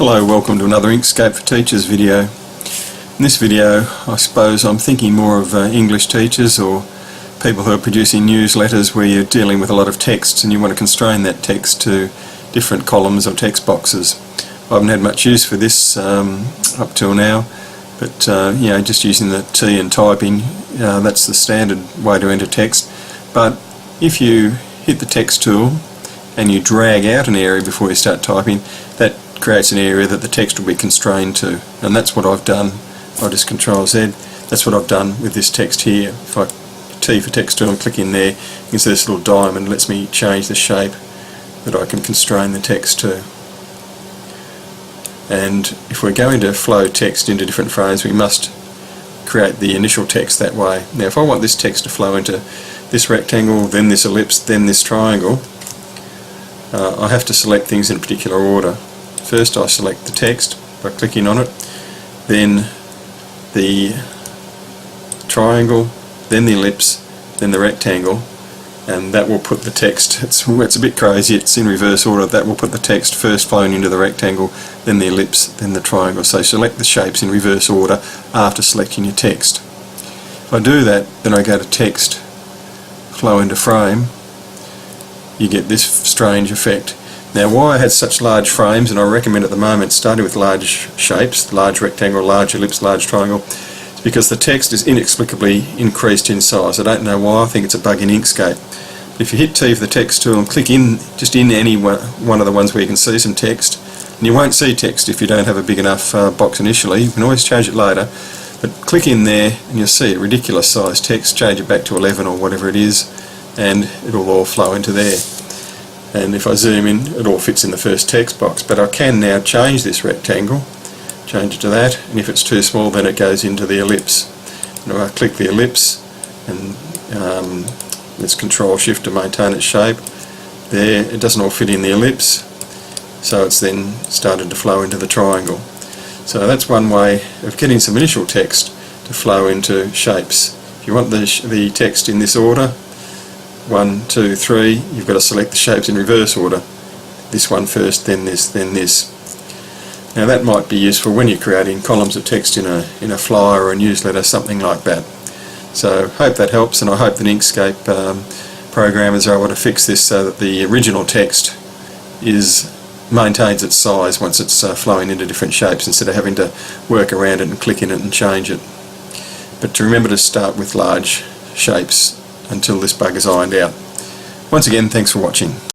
Hello, welcome to another Inkscape for Teachers video. In this video I suppose I'm thinking more of English teachers or people who are producing newsletters where you're dealing with a lot of texts and you want to constrain that text to different columns or text boxes. I haven't had much use for this up till now, but just using the T and typing, that's the standard way to enter text. But if you hit the text tool and you drag out an area before you start typing, that creates an area that the text will be constrained to, and that's what I've done. I just Control Z, that's what I've done with this text here. If I T for text tool and click in there, you can see this little diamond lets me change the shape that I can constrain the text to. And if we're going to flow text into different frames, we must create the initial text that way. Now if I want this text to flow into this rectangle, then this ellipse, then this triangle, I have to select things in a particular order. First I select the text by clicking on it, then the triangle, then the ellipse, then the rectangle, and that will put the text, it's a bit crazy, it's in reverse order, that will put the text first flowing into the rectangle, then the ellipse, then the triangle. So select the shapes in reverse order after selecting your text. If I do that, then I go to text, flow into frame, you get this strange effect. Now why I had such large frames, and I recommend at the moment starting with large shapes, large rectangle, large ellipse, large triangle, is because the text is inexplicably increased in size. I don't know why, I think it's a bug in Inkscape. But if you hit T for the text tool and click in, just in any one of the ones where you can see some text, and you won't see text if you don't have a big enough box initially, you can always change it later, but click in there and you'll see a ridiculous size text, change it back to 11 or whatever it is, and it'll all flow into there. And if I zoom in, it all fits in the first text box. But I can now change this rectangle, change it to that, and if it's too small then it goes into the ellipse. And if I click the ellipse, and let's Control Shift to maintain its shape, there it doesn't all fit in the ellipse, so it's then started to flow into the triangle. So that's one way of getting some initial text to flow into shapes. If you want the text in this order, 1, 2, 3, you've got to select the shapes in reverse order. This one first, then this, then this. Now that might be useful when you're creating columns of text in a flyer or a newsletter, something like that. So hope that helps, and I hope that Inkscape programmers are able to fix this so that the original text maintains its size once it's flowing into different shapes, instead of having to work around it and click in it and change it. But to remember to start with large shapes until this bug is ironed out. Once again, thanks for watching.